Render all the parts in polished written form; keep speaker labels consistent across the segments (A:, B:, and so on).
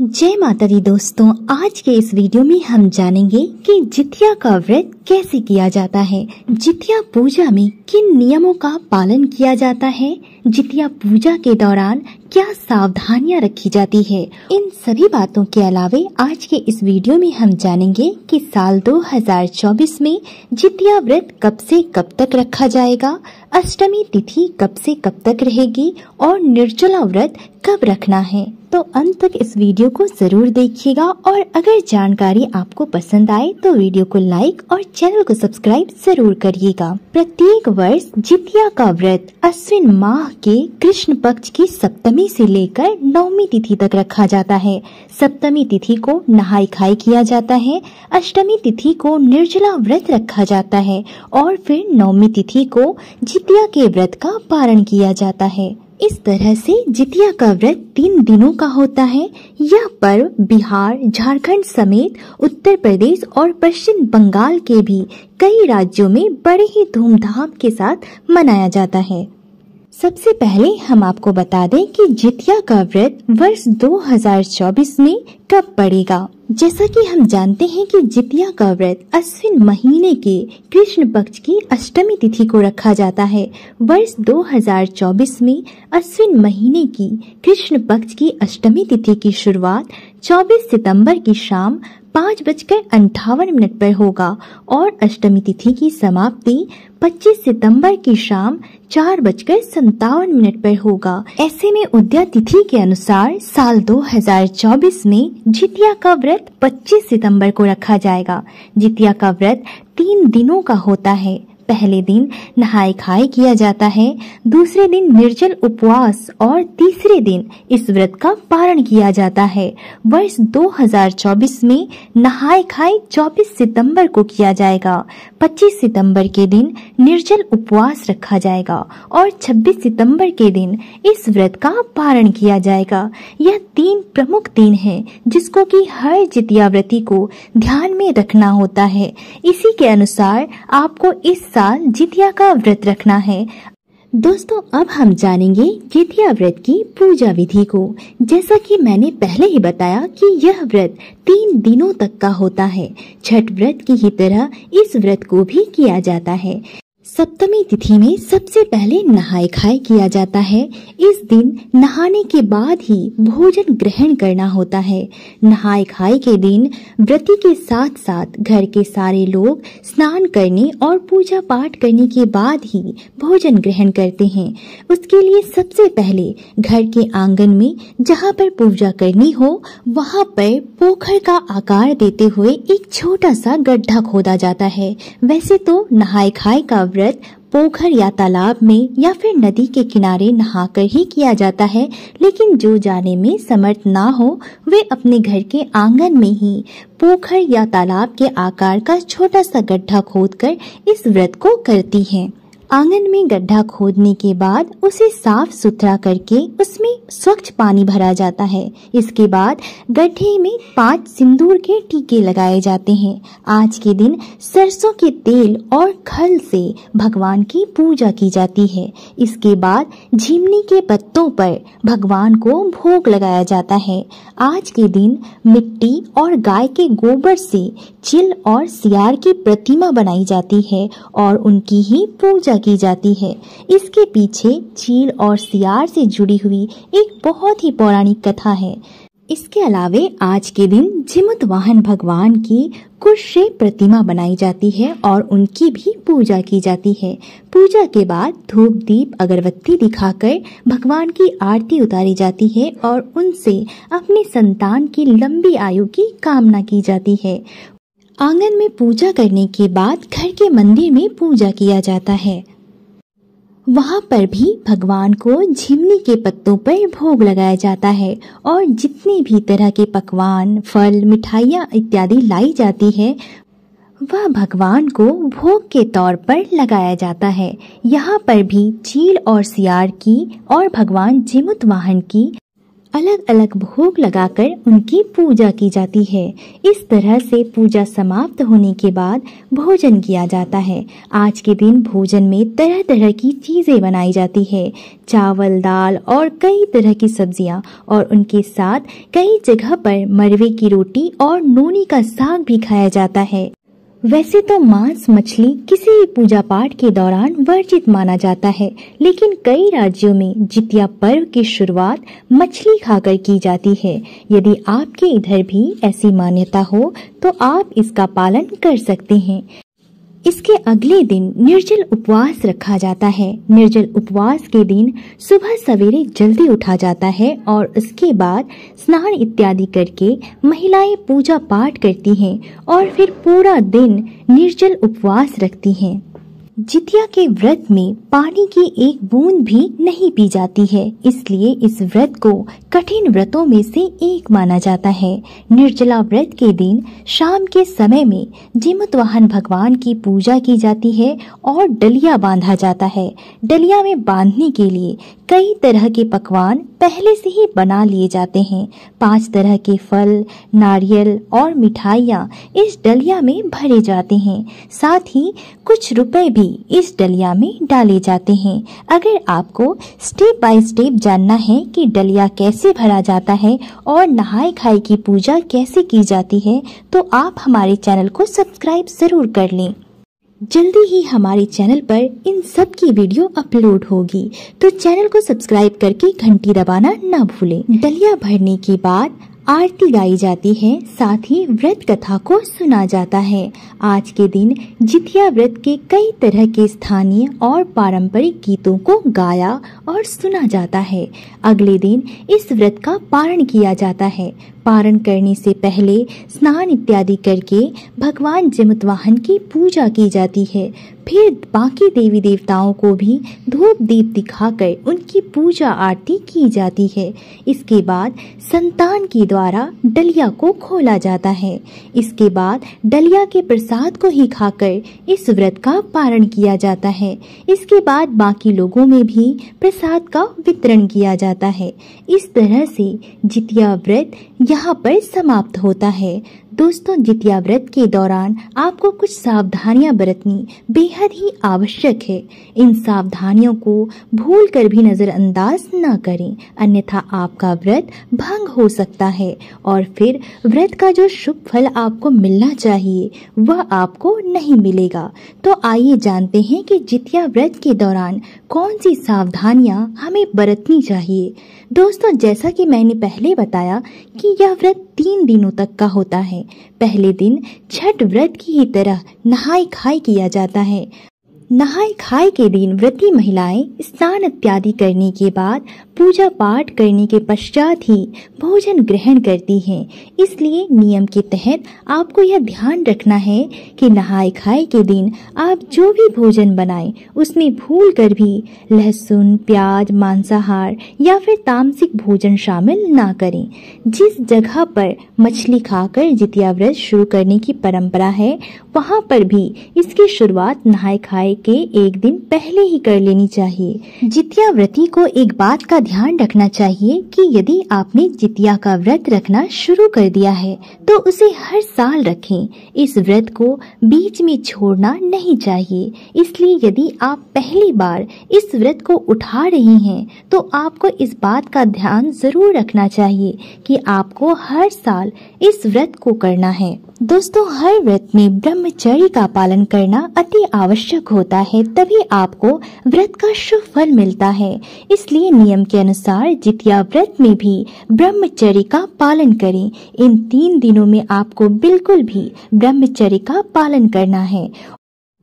A: जय माता दी दोस्तों, आज के इस वीडियो में हम जानेंगे कि जितिया का व्रत कैसे किया जाता है। जितिया पूजा में किन नियमों का पालन किया जाता है। जितिया पूजा के दौरान क्या सावधानियां रखी जाती है। इन सभी बातों के अलावे आज के इस वीडियो में हम जानेंगे कि साल 2024 में जितिया व्रत कब से कब तक रखा जाएगा, अष्टमी तिथि कब से कब तक रहेगी और निर्जला व्रत कब रखना है। तो अंत तक इस वीडियो को जरूर देखिएगा और अगर जानकारी आपको पसंद आए तो वीडियो को लाइक और चैनल को सब्सक्राइब जरूर करिएगा। प्रत्येक वर्ष जितिया का व्रत अश्विन माह के कृष्ण पक्ष की सप्तमी से लेकर नवमी तिथि तक रखा जाता है। सप्तमी तिथि को नहाय खाई किया जाता है, अष्टमी तिथि को निर्जला व्रत रखा जाता है और फिर नवमी तिथि को जितिया के व्रत का पारण किया जाता है। इस तरह से जितिया का व्रत 3 दिनों का होता है। यह पर्व बिहार, झारखंड समेत उत्तर प्रदेश और पश्चिम बंगाल के भी कई राज्यों में बड़े ही धूमधाम के साथ मनाया जाता है। सबसे पहले हम आपको बता दें कि जितिया का व्रत वर्ष 2024 में कब पड़ेगा। जैसा कि हम जानते हैं कि जितिया का व्रत अश्विन महीने के कृष्ण पक्ष की अष्टमी तिथि को रखा जाता है। वर्ष 2024 में अश्विन महीने की कृष्ण पक्ष की अष्टमी तिथि की शुरुआत 24 सितंबर की शाम 5:58 पर होगा और अष्टमी तिथि की समाप्ति 25 सितंबर की शाम 4:57 पर होगा। ऐसे में उदया तिथि के अनुसार साल 2024 में जितिया का व्रत 25 सितंबर को रखा जाएगा। जितिया का व्रत 3 दिनों का होता है। पहले दिन नहाय खाए किया जाता है, दूसरे दिन निर्जल उपवास और तीसरे दिन इस व्रत का पारण किया जाता है। वर्ष 2024 में नहाय खाए 24 सितंबर को किया जाएगा, 25 सितंबर के दिन निर्जल उपवास रखा जाएगा और 26 सितंबर के दिन इस व्रत का पारण किया जाएगा। यह 3 प्रमुख दिन हैं जिसको कि हर जितिया व्रती को ध्यान में रखना होता है। इसी के अनुसार आपको इस साल जितिया का व्रत रखना है। दोस्तों, अब हम जानेंगे जितिया व्रत की पूजा विधि को। जैसा कि मैंने पहले ही बताया कि यह व्रत 3 दिनों तक का होता है। छठ व्रत की ही तरह इस व्रत को भी किया जाता है। सप्तमी तिथि में सबसे पहले नहाय खाए किया जाता है। इस दिन नहाने के बाद ही भोजन ग्रहण करना होता है। नहाय खाए के दिन व्रती के साथ साथ घर के सारे लोग स्नान करने और पूजा पाठ करने के बाद ही भोजन ग्रहण करते हैं। उसके लिए सबसे पहले घर के आंगन में जहाँ पर पूजा करनी हो वहाँ पर पोखर का आकार देते हुए एक छोटा सा गड्ढा खोदा जाता है। वैसे तो नहाय खाए का व्रत पोखर या तालाब में या फिर नदी के किनारे नहाकर ही किया जाता है, लेकिन जो जाने में समर्थ ना हो वे अपने घर के आंगन में ही पोखर या तालाब के आकार का छोटा सा गड्ढा खोदकर इस व्रत को करती हैं। आंगन में गड्ढा खोदने के बाद उसे साफ सुथरा करके उसमें स्वच्छ पानी भरा जाता है। इसके बाद गड्ढे में 5 सिंदूर के टीके लगाए जाते हैं। आज के दिन सरसों के तेल और खल से भगवान की पूजा की जाती है। इसके बाद झिमनी के पत्तों पर भगवान को भोग लगाया जाता है। आज के दिन मिट्टी और गाय के गोबर से चिल और सियार की प्रतिमा बनाई जाती है और उनकी ही पूजा की जाती है। इसके पीछे चील और सियार से जुड़ी हुई एक बहुत ही पौराणिक कथा है। इसके अलावे आज के दिन जिमुत वाहन भगवान की कुश से प्रतिमा बनाई जाती है और उनकी भी पूजा की जाती है। पूजा के बाद धूप दीप अगरबत्ती दिखाकर भगवान की आरती उतारी जाती है और उनसे अपनी संतान की लंबी आयु की कामना की जाती है। आंगन में पूजा करने के बाद घर के मंदिर में पूजा किया जाता है। वहाँ पर भी भगवान को झिमनी के पत्तों पर भोग लगाया जाता है और जितनी भी तरह के पकवान, फल, मिठाइयाँ इत्यादि लाई जाती है वह भगवान को भोग के तौर पर लगाया जाता है। यहाँ पर भी चील और सियार की और भगवान जिमुत वाहन की अलग अलग भोग लगाकर उनकी पूजा की जाती है। इस तरह से पूजा समाप्त होने के बाद भोजन किया जाता है। आज के दिन भोजन में तरह तरह की चीजें बनाई जाती है, चावल, दाल और कई तरह की सब्जियां, और उनके साथ कई जगह पर मरवे की रोटी और नोनी का साग भी खाया जाता है। वैसे तो मांस मछली किसी भी पूजा पाठ के दौरान वर्जित माना जाता है, लेकिन कई राज्यों में जितिया पर्व की शुरुआत मछली खाकर की जाती है। यदि आपके इधर भी ऐसी मान्यता हो तो आप इसका पालन कर सकते हैं। इसके अगले दिन निर्जल उपवास रखा जाता है। निर्जल उपवास के दिन सुबह सवेरे जल्दी उठा जाता है और उसके बाद स्नान इत्यादि करके महिलाएं पूजा पाठ करती हैं और फिर पूरा दिन निर्जल उपवास रखती हैं। जितिया के व्रत में पानी की एक बूंद भी नहीं पी जाती है, इसलिए इस व्रत को कठिन व्रतों में से एक माना जाता है। निर्जला व्रत के दिन शाम के समय में जीमूतवाहन भगवान की पूजा की जाती है और डलिया बांधा जाता है। डलिया में बांधने के लिए कई तरह के पकवान पहले से ही बना लिए जाते हैं। 5 तरह के फल, नारियल और मिठाइयाँ इस डलिया में भरे जाते हैं। साथ ही कुछ रुपए भी इस डलिया में डाले जाते हैं। अगर आपको स्टेप बाय स्टेप जानना है कि डलिया कैसे भरा जाता है और नहाय खाए की पूजा कैसे की जाती है, तो आप हमारे चैनल को सब्सक्राइब जरूर कर लें। जल्दी ही हमारे चैनल पर इन सब की वीडियो अपलोड होगी, तो चैनल को सब्सक्राइब करके घंटी दबाना ना भूलें। डलिया भरने के बाद आरती गाई जाती है, साथ ही व्रत कथा को सुना जाता है। आज के दिन जितिया व्रत के कई तरह के स्थानीय और पारंपरिक गीतों को गाया और सुना जाता है। अगले दिन इस व्रत का पारण किया जाता है। पारण करने से पहले स्नान इत्यादि करके भगवान जीमूतवाहन की पूजा की जाती है। फिर बाकी देवी देवताओं को भी धूप दीप दिखाकर उनकी पूजा आरती की जाती है। इसके बाद संतान के द्वारा डलिया को खोला जाता है। इसके बाद डलिया के प्रसाद को ही खाकर इस व्रत का पारण किया जाता है। इसके बाद बाकी लोगों में भी प्रसाद का वितरण किया जाता है। इस तरह से जितिया व्रत यहाँ पर समाप्त होता है। दोस्तों, जितिया व्रत के दौरान आपको कुछ सावधानियां बरतनी बेहद ही आवश्यक है। इन सावधानियों को भूल कर भी नजरअंदाज न करें, अन्यथा आपका व्रत भंग हो सकता है और फिर व्रत का जो शुभ फल आपको मिलना चाहिए वह आपको नहीं मिलेगा। तो आइए जानते हैं कि जितिया व्रत के दौरान कौन सी सावधानियां हमें बरतनी चाहिए। दोस्तों, जैसा कि मैंने पहले बताया कि यह व्रत 3 दिनों तक का होता है। पहले दिन छठ व्रत की ही तरह नहाय खाय किया जाता है। नहाय खाय के दिन व्रती महिलाएं स्नान इत्यादि करने के बाद पूजा पाठ करने के पश्चात ही भोजन ग्रहण करती हैं। इसलिए नियम के तहत आपको यह ध्यान रखना है कि नहाय खाय के दिन आप जो भी भोजन बनाएं उसमें भूल कर भी लहसुन, प्याज, मांसाहार या फिर तामसिक भोजन शामिल ना करें। जिस जगह पर मछली खाकर जितिया व्रत शुरू करने की परंपरा है, वहाँ पर भी इसकी शुरुआत नहाय खाय के एक दिन पहले ही कर लेनी चाहिए। जितिया व्रती को एक बात का ध्यान रखना चाहिए कि यदि आपने जितिया का व्रत रखना शुरू कर दिया है तो उसे हर साल रखें। इस व्रत को बीच में छोड़ना नहीं चाहिए। इसलिए यदि आप पहली बार इस व्रत को उठा रही हैं तो आपको इस बात का ध्यान जरूर रखना चाहिए कि आपको हर साल इस व्रत को करना है। दोस्तों, हर व्रत में ब्रह्मचर्य का पालन करना अति आवश्यक होता है, तभी आपको व्रत का शुभ फल मिलता है। इसलिए नियम के अनुसार जितिया व्रत में भी ब्रह्मचर्य का पालन करें। इन 3 दिनों में आपको बिल्कुल भी ब्रह्मचर्य का पालन करना है।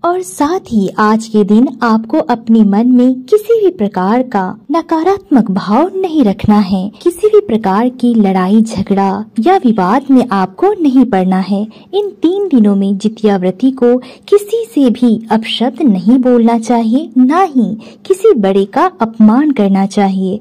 A: और साथ ही आज के दिन आपको अपने मन में किसी भी प्रकार का नकारात्मक भाव नहीं रखना है। किसी भी प्रकार की लड़ाई झगड़ा या विवाद में आपको नहीं पड़ना है। इन 3 दिनों में जितिया व्रती को किसी से भी अपशब्द नहीं बोलना चाहिए, ना ही किसी बड़े का अपमान करना चाहिए।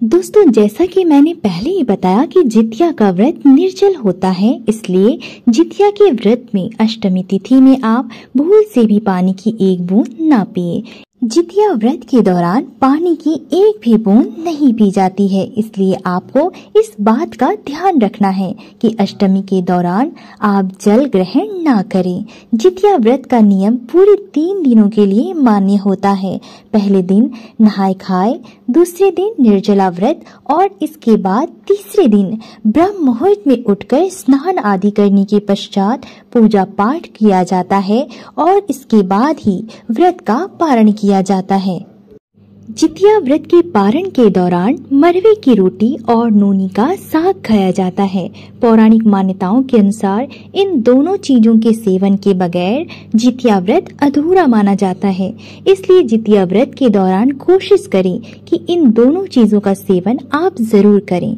A: दोस्तों, जैसा कि मैंने पहले ही बताया कि जितिया का व्रत निर्जल होता है, इसलिए जितिया के व्रत में अष्टमी तिथि में आप भूल से भी पानी की एक बूंद ना पिए। जितिया व्रत के दौरान पानी की एक भी बूंद नहीं पी जाती है, इसलिए आपको इस बात का ध्यान रखना है कि अष्टमी के दौरान आप जल ग्रहण ना करें। जितिया व्रत का नियम पूरे 3 दिनों के लिए मान्य होता है। पहले दिन नहाय खाए, दूसरे दिन निर्जला व्रत और इसके बाद तीसरे दिन ब्रह्म मुहूर्त में उठकर स्नान आदि करने के पश्चात पूजा पाठ किया जाता है और इसके बाद ही व्रत का पारण किया जाता है। जितिया व्रत के पारण के दौरान मरवे की रोटी और नोनी का साग खाया जाता है। पौराणिक मान्यताओं के अनुसार इन दोनों चीजों के सेवन के बगैर जितिया व्रत अधूरा माना जाता है। इसलिए जितिया व्रत के दौरान कोशिश करें कि इन दोनों चीजों का सेवन आप जरूर करें।